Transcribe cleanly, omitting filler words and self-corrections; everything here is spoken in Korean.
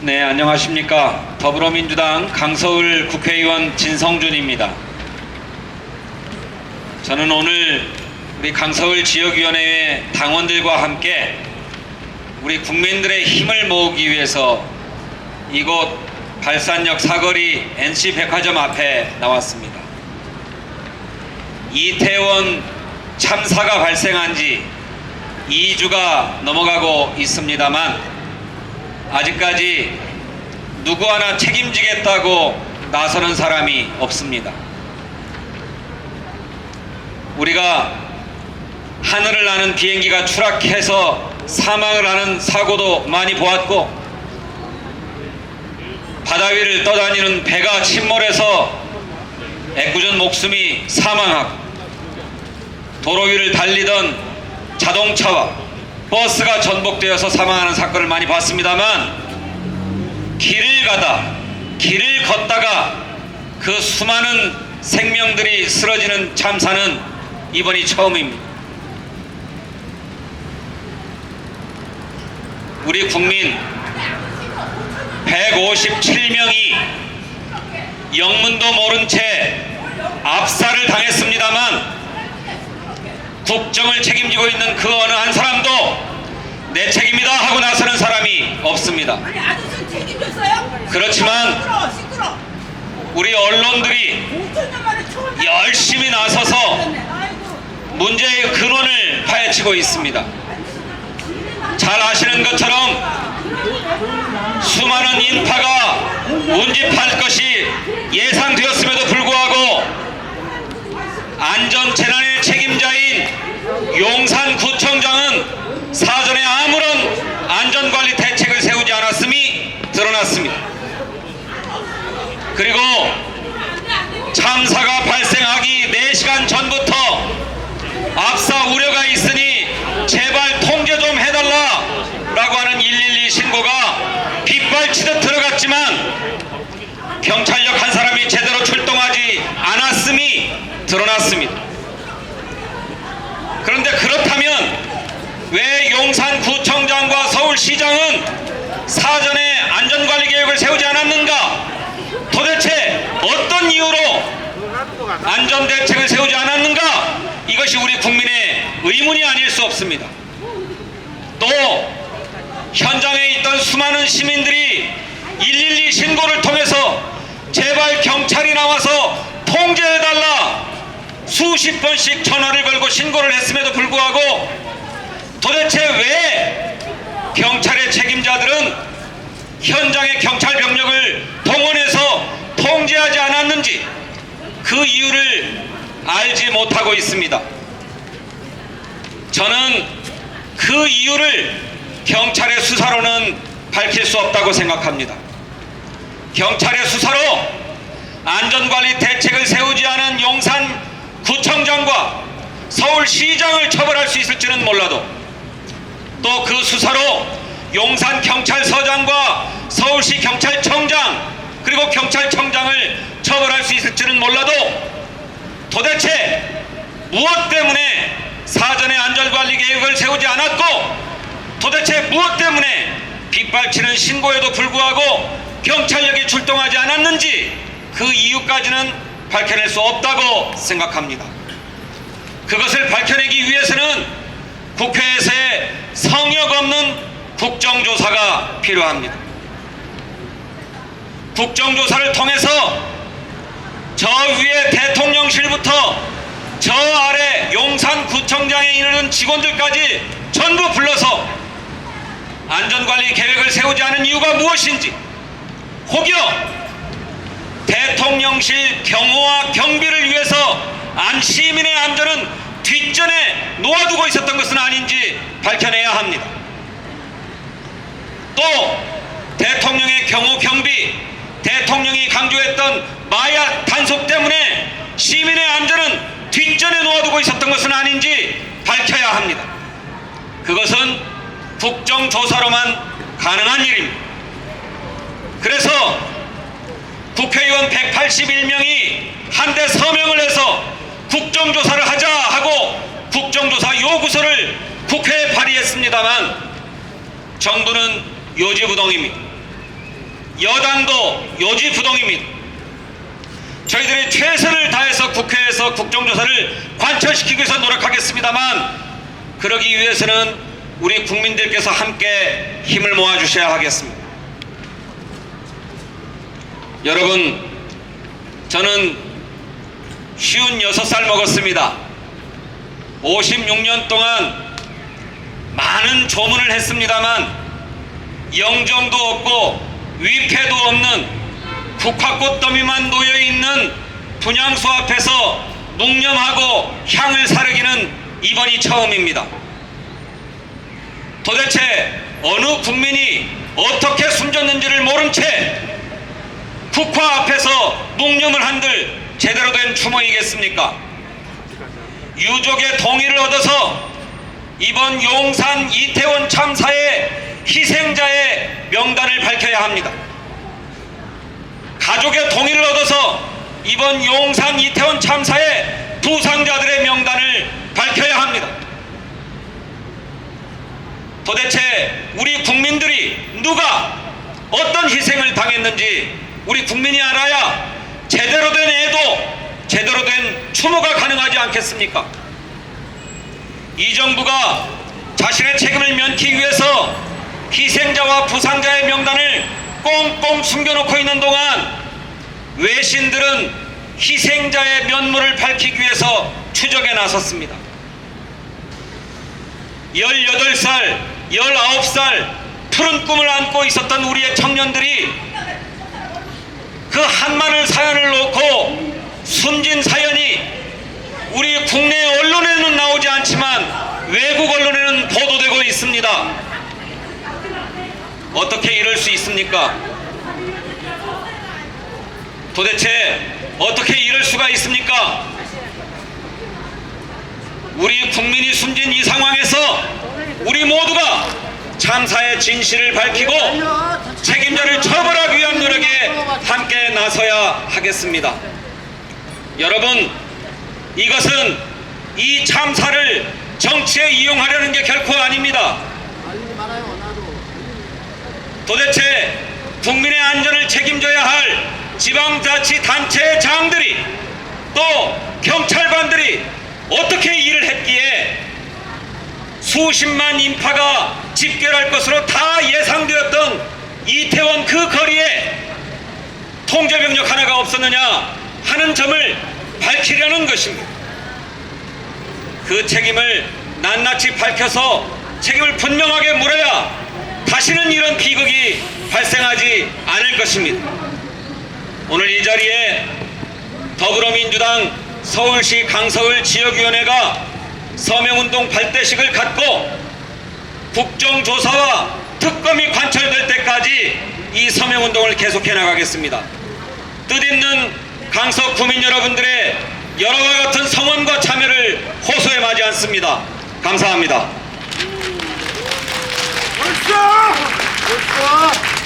네, 안녕하십니까. 더불어민주당 강서울 국회의원 진성준입니다. 저는 오늘 우리 강서울 지역위원회 당원들과 함께 우리 국민들의 힘을 모으기 위해서 이곳 발산역 사거리 NC백화점 앞에 나왔습니다. 이태원 참사가 발생한 지 2주가 넘어가고 있습니다만 아직까지 누구 하나 책임지겠다고 나서는 사람이 없습니다. 우리가 하늘을 나는 비행기가 추락해서 사망을 하는 사고도 많이 보았고, 바다 위를 떠다니는 배가 침몰해서 애꿎은 목숨이 사망하고, 도로 위를 달리던 자동차와 버스가 전복되어서 사망하는 사건을 많이 봤습니다만, 길을 걷다가 그 수많은 생명들이 쓰러지는 참사는 이번이 처음입니다. 우리 국민 157명이 영문도 모른 채 압살을 당했습니다만, 국정을 책임지고 있는 그 어느 한 사람도 내 책임이다 하고 나서는 사람이 없습니다. 아니, 아저씨 책임졌어요? 그렇지만 시끄러. 우리 언론들이 열심히 나서서 문제의 근원을 파헤치고 있습니다. 잘 아시는 것처럼 수많은 인파가 운집할 것이 예상되었음에도 불구하고 안전재난의 책임자인 용산구청장은 사전에 아무런 안전관리 대책을 세우지 않았음이 드러났습니다. 그리고 참사가 발생하기 4시간 전부터 압사 우려가 있으니 제발 통제 좀 해달라 라고 하는 112 신고가 빗발치듯 들어갔지만 경찰력 한 사람이 제대로 출동하지 않았음이 드러났습니다. 그런데 그렇다면 왜 용산구청장과 서울시장은 사전에 안전관리 계획을 세우지 않았는가? 도대체 어떤 이유로 안전대책을 세우지 않았는가? 이것이 우리 국민의 의문이 아닐 수 없습니다. 또 현장에 있던 수많은 시민들이 112 신고를 통해서 제발 경찰이 나와서 통제해달라 수십 번씩 전화를 걸고 신고를 했음에도 불구하고 도대체 왜 경찰의 책임자들은 현장의 경찰 병력을 동원해서 통제하지 않았는지 그 이유를 알지 못하고 있습니다. 저는 그 이유를 경찰의 수사로는 밝힐 수 없다고 생각합니다. 경찰의 수사로 안전관리 대책을 세우지 않은 용산구청장과 서울시장을 처벌할 수 있을지는 몰라도, 또 그 수사로 용산경찰서장과 서울시 경찰청장 그리고 경찰청장을 처벌할 수 있을지는 몰라도 도대체 무엇 때문에 사전에 안전관리 계획을 세우지 않았고, 도대체 무엇 때문에 빗발치는 신고에도 불구하고 경찰력이 출동하지 않았는지 그 이유까지는 밝혀낼 수 없다고 생각합니다. 그것을 밝혀내기 위해서는 국회에서의 성역 없는 국정조사가 필요합니다. 국정조사를 통해서 저 위에 대통령실부터 저 아래 용산구청장에 이르는 직원들까지 전부 불러서 안전관리 계획을 세우지 않은 이유가 무엇인지, 혹여 대통령실 경호와 경비를 위해서 시민의 안전은 뒷전에 놓아두고 있었던 것은 아닌지 밝혀내야 합니다. 또 대통령의 경호 경비, 대통령이 강조했던 마약 단속 때문에 시민의 안전은 뒷전에 놓아두고 있었던 것은 아닌지 밝혀야 합니다. 그것은 국정조사로만 가능한 일입니다. 그래서 국회의원 181명이 한데 서명을 해서 국정조사를 하자 하고 국정조사 요구서를 국회에 발의했습니다만 정부는 요지부동입니다. 여당도 요지부동입니다. 저희들이 최선을 다해서 국회에서 국정조사를 관철시키기 위해서 노력하겠습니다만, 그러기 위해서는 우리 국민들께서 함께 힘을 모아주셔야 하겠습니다. 여러분, 저는 56살 먹었습니다. 56년 동안 많은 조문을 했습니다만 영정도 없고 위패도 없는 국화꽃더미만 놓여있는 분향소 앞에서 묵념하고 향을 사르기는 이번이 처음입니다. 도대체 어느 국민이 어떻게 숨졌는지를 모른 채 국화 앞에서 묵념을 한들 제대로 된 추모이겠습니까? 유족의 동의를 얻어서 이번 용산 이태원 참사의 희생자의 명단을 밝혀야 합니다. 가족의 동의를 얻어서 이번 용산 이태원 참사의 부상자들의 명단을 밝혀야 합니다. 도대체 우리 국민들이 누가 어떤 희생을 당했는지 우리 국민이 알아야 제대로 된 애도, 제대로 된 추모가 가능하지 않겠습니까? 이 정부가 자신의 책임을 면키 위해서 희생자와 부상자의 명단을 꽁꽁 숨겨놓고 있는 동안 외신들은 희생자의 면모를 밝히기 위해서 추적에 나섰습니다. 18살, 19살 푸른 꿈을 안고 있었던 우리의 청년들이 그 한마늘 사연을 놓고 숨진 사연이 우리 국내 언론에는 나오지 않지만 외국 언론에는 보도되고 있습니다. 어떻게 이럴 수 있습니까? 도대체 어떻게 이럴 수가 있습니까? 우리 국민이 숨진 이 상황에서 우리 모두가 참사의 진실을 밝히고 책임자를 처벌하기 위한 노력에 함께 나서야 하겠습니다. 여러분, 이것은 이 참사를 정치에 이용하려는 게 결코 아닙니다. 도대체 국민의 안전을 책임져야 할 지방자치단체의 장들이 또 경찰관들이 어떻게 일을 했기에 수십만 인파가 집결할 것으로 다 예상되었던 이태원 그 거리에 통제병력 하나가 없었느냐 하는 점을 밝히려는 것입니다. 그 책임을 낱낱이 밝혀서 책임을 분명하게 물어야 다시는 이런 비극이 발생하지 않을 것입니다. 오늘 이 자리에 더불어민주당 서울시 강서울 지역위원회가 서명운동 발대식을 갖고 국정조사와 특검이 관철될 때까지 이 서명운동을 계속해 나가겠습니다. 뜻있는 강서 구민 여러분들의 여러와 같은 성원과 참여를 호소해 마지 않습니다. 감사합니다.